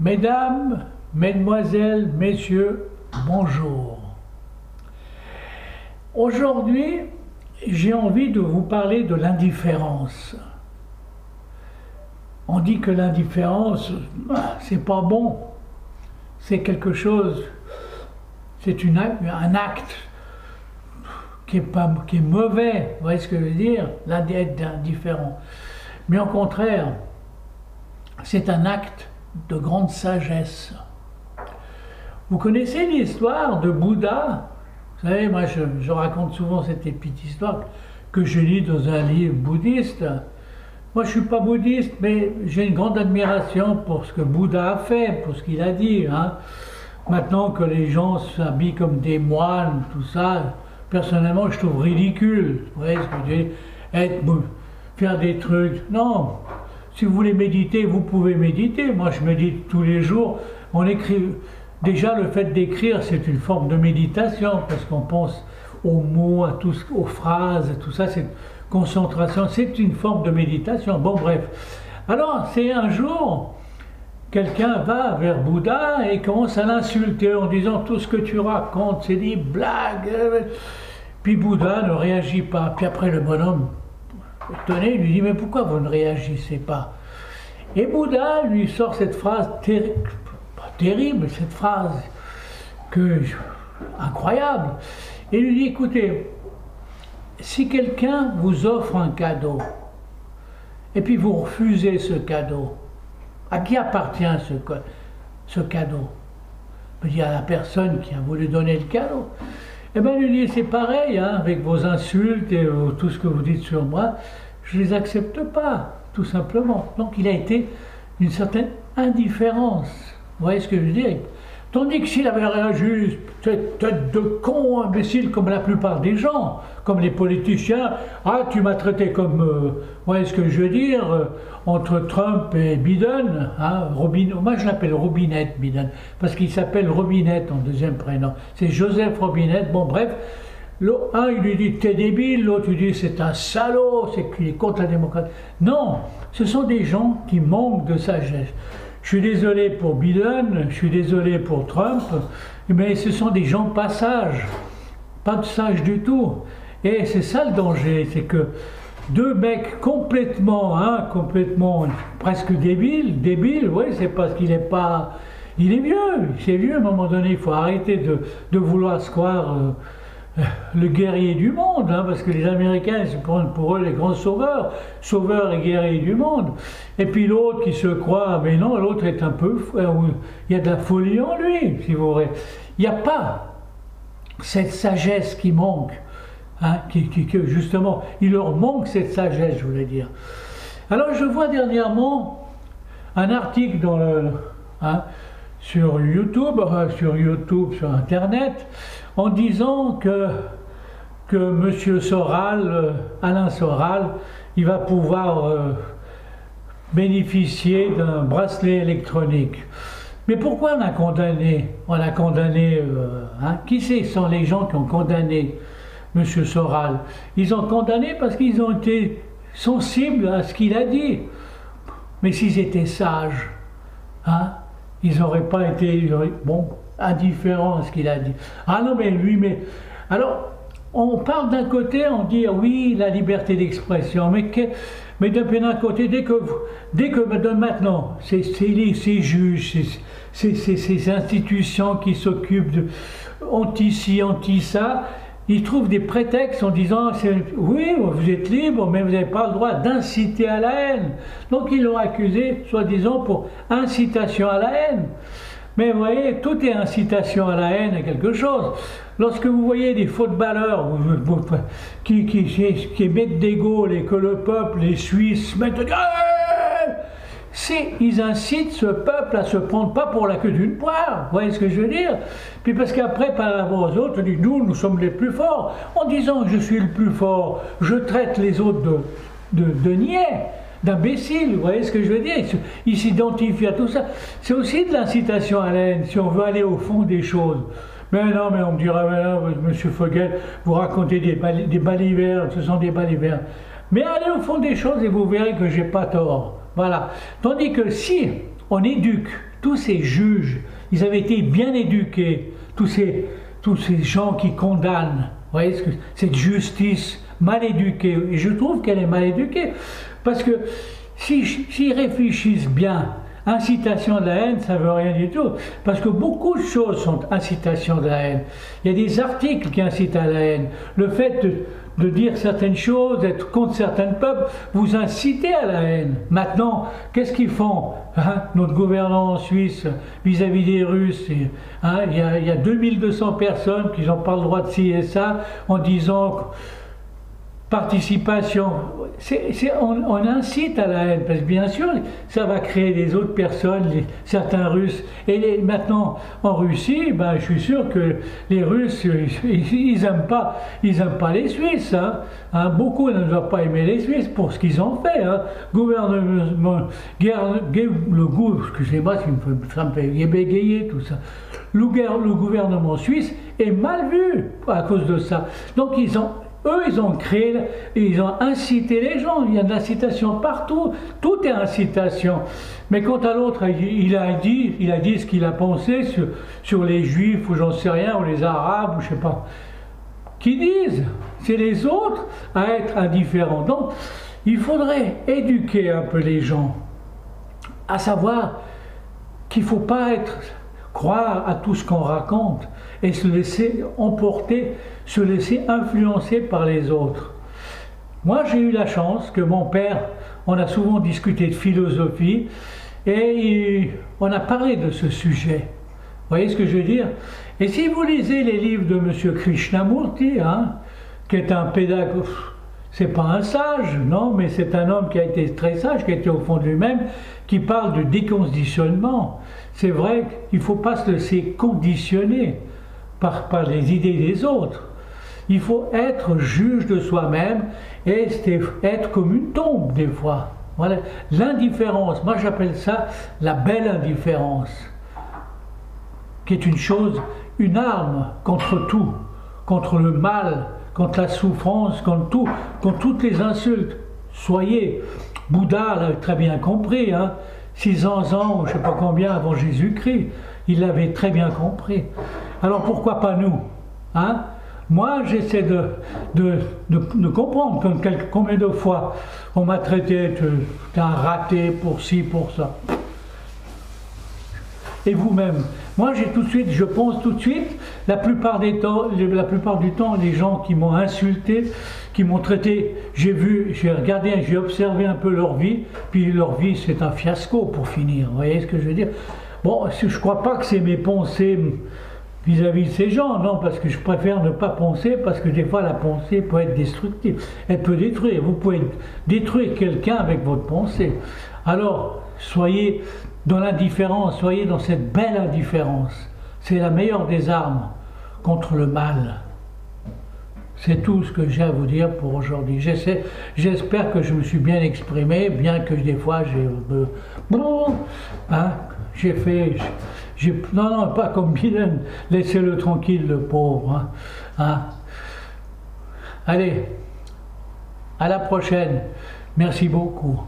Mesdames, Mesdemoiselles, Messieurs, bonjour. Aujourd'hui, j'ai envie de vous parler de l'indifférence. On dit que l'indifférence, c'est pas bon. C'est quelque chose, c'est un acte qui est mauvais. Vous voyez ce que je veux dire? D'être indifférent. Mais au contraire, c'est un acte de grande sagesse. Vous connaissez l'histoire de Bouddha? Vous savez, moi je raconte souvent cette petite histoire que je lis dans un livre bouddhiste. Moi je ne suis pas bouddhiste, mais j'ai une grande admiration pour ce que Bouddha a fait, pour ce qu'il a dit. Maintenant que les gens s'habillent comme des moines, tout ça, personnellement je trouve ridicule. Vous voyez ce que je veux dire? Faire des trucs. Non. Si vous voulez méditer, vous pouvez méditer. Moi, je médite tous les jours. On écrit. Déjà, le fait d'écrire, c'est une forme de méditation, parce qu'on pense aux mots, aux phrases, tout ça, c'est concentration. C'est une forme de méditation. Bon, bref. Alors, c'est un jour, quelqu'un va vers Bouddha et commence à l'insulter en disant tout ce que tu racontes, c'est des blagues. Puis Bouddha ne réagit pas. Puis après, le bonhomme, étonné, lui dit, mais pourquoi vous ne réagissez pas? Et Bouddha lui sort cette phrase terrible, cette phrase incroyable. Et lui dit, écoutez, si quelqu'un vous offre un cadeau, et puis vous refusez ce cadeau, à qui appartient ce cadeau? Il dit à la personne qui a voulu donner le cadeau. Eh bien, lui dit, c'est pareil, avec vos insultes et tout ce que vous dites sur moi, je ne les accepte pas, tout simplement. Donc, il a été une certaine indifférence. Vous voyez ce que je veux dire? Tandis que s'il avait réagi, cette tête de con, imbécile, comme la plupart des gens, comme les politiciens, tu m'as traité comme, vous voyez ce que je veux dire, entre Trump et Biden, moi je l'appelle Robinette Biden, parce qu'il s'appelle Robinette en deuxième prénom, c'est Joseph Robinette, bon bref, un il lui dit t'es débile, l'autre lui dit c'est un salaud, c'est qu'il est contre la démocratie. Non, ce sont des gens qui manquent de sagesse. Je suis désolé pour Biden, je suis désolé pour Trump, mais ce sont des gens pas sages, pas de sages du tout. Et c'est ça le danger, c'est que deux mecs complètement presque débiles, oui, c'est parce qu'il n'est pas... Il est vieux, c'est vieux à un moment donné, il faut arrêter de vouloir se croire le guerrier du monde, parce que les Américains se prennent pour eux les grands sauveurs et guerriers du monde. Et puis l'autre qui se croit, mais non, l'autre est un peu... Il y a de la folie en lui, si vous voulez. Il n'y a pas cette sagesse qui manque. Que justement, il leur manque cette sagesse, je voulais dire. Alors je vois dernièrement un article sur YouTube, sur Internet, en disant que M. Soral, Alain Soral, il va pouvoir bénéficier d'un bracelet électronique. Mais pourquoi on a condamné? Qui sont les gens qui ont condamné M. Soral? Ils ont condamné parce qu'ils ont été sensibles à ce qu'il a dit. Mais s'ils étaient sages, ils n'auraient pas été indifférents à ce qu'il a dit. Ah non, mais lui, mais... Alors, on parle d'un côté, on dit, oui, la liberté d'expression, mais d'un côté, dès que maintenant, ces juges, ces institutions qui s'occupent de anti-ci, anti-ça, ils trouvent des prétextes en disant, oui, vous êtes libre, mais vous n'avez pas le droit d'inciter à la haine. Donc ils l'ont accusé, soi-disant, pour incitation à la haine. Mais vous voyez, tout est incitation à la haine à quelque chose. Lorsque vous voyez des footballeurs qui mettent des goals et que le peuple, les Suisses, mettent... Ils incitent ce peuple à se prendre pas pour la queue d'une poire, vous voyez ce que je veux dire? Puis parce qu'après, par rapport aux autres, on dit, nous sommes les plus forts. En disant que je suis le plus fort, je traite les autres de niais, d'imbéciles, vous voyez ce que je veux dire? Ils s'identifient à tout ça. C'est aussi de l'incitation à la haine, si on veut aller au fond des choses. Mais non, mais on me dira, mais là, monsieur Fogel, vous racontez des balivernes, ce sont des balivernes. Mais allez au fond des choses et vous verrez que j'ai pas tort. Voilà. Tandis que si on éduque tous ces juges, ils avaient été bien éduqués, tous ces gens qui condamnent, vous voyez, cette justice mal éduquée, et je trouve qu'elle est mal éduquée, parce que s'ils réfléchissent bien, incitation de la haine, ça ne veut rien du tout, parce que beaucoup de choses sont incitation de la haine. Il y a des articles qui incitent à la haine. Le fait de dire certaines choses, d'être contre certains peuples, vous incitez à la haine. Maintenant, qu'est-ce qu'ils font, hein, notre gouvernement en Suisse vis-à-vis des Russes, hein, il y a 2200 personnes qui n'ont pas le droit de ci et ça, en disant participation, on incite à la haine, parce que bien sûr, ça va créer des autres personnes, certains Russes. Et maintenant, en Russie, ben, je suis sûr que les Russes, ils n'aiment pas les Suisses. Hein. Hein, beaucoup ne doivent pas aimer les Suisses pour ce qu'ils ont fait. Hein. Excusez-moi, ça me fait bégayer tout ça. Le gouvernement suisse est mal vu à cause de ça. Donc eux, ils ont créé, ils ont incité les gens, il y a de l'incitation partout, tout est incitation. Mais quant à l'autre, il a dit ce qu'il a pensé sur les Juifs, ou j'en sais rien, ou les Arabes, ou je sais pas. Qui disent, c'est les autres à être indifférents. Donc, il faudrait éduquer un peu les gens, à savoir qu'il ne faut pas croire à tout ce qu'on raconte et se laisser emporter, se laisser influencer par les autres. Moi, j'ai eu la chance que mon père, on a souvent discuté de philosophie et on a parlé de ce sujet. Vous voyez ce que je veux dire? Et si vous lisez les livres de M. Krishnamurti, hein, qui est un pédagogue, c'est pas un sage, non, mais c'est un homme qui a été très sage, qui a été au fond de lui-même, qui parle de déconditionnement. C'est vrai qu'il ne faut pas se laisser conditionner par les idées des autres. Il faut être juge de soi-même et être comme une tombe des fois. Voilà. L'indifférence, moi j'appelle ça la belle indifférence, qui est une chose, une arme contre tout, contre le mal, contre la souffrance, contre tout, contre toutes les insultes. Soyez, Bouddha l'a très bien compris, hein, 600 ans, ou je ne sais pas combien avant Jésus-Christ, il l'avait très bien compris. Alors pourquoi pas nous, hein? Moi, j'essaie de comprendre combien de fois on m'a traité d'un raté pour ci, pour ça. Et vous-même, moi je pense tout de suite, la plupart du temps, les gens qui m'ont insulté, qui m'ont traité, j'ai regardé, j'ai observé un peu leur vie, puis leur vie c'est un fiasco pour finir, vous voyez ce que je veux dire? Bon, je ne crois pas que c'est mes pensées vis-à-vis de ces gens, non, parce que je préfère ne pas penser, parce que des fois la pensée peut être destructive, elle peut détruire, vous pouvez détruire quelqu'un avec votre pensée. Alors, soyez dans l'indifférence, soyez dans cette belle indifférence, c'est la meilleure des armes contre le mal. C'est tout ce que j'ai à vous dire pour aujourd'hui. J'espère que je me suis bien exprimé, bien que des fois non, pas comme Biden, laissez-le tranquille, le pauvre. Hein. Allez, à la prochaine. Merci beaucoup.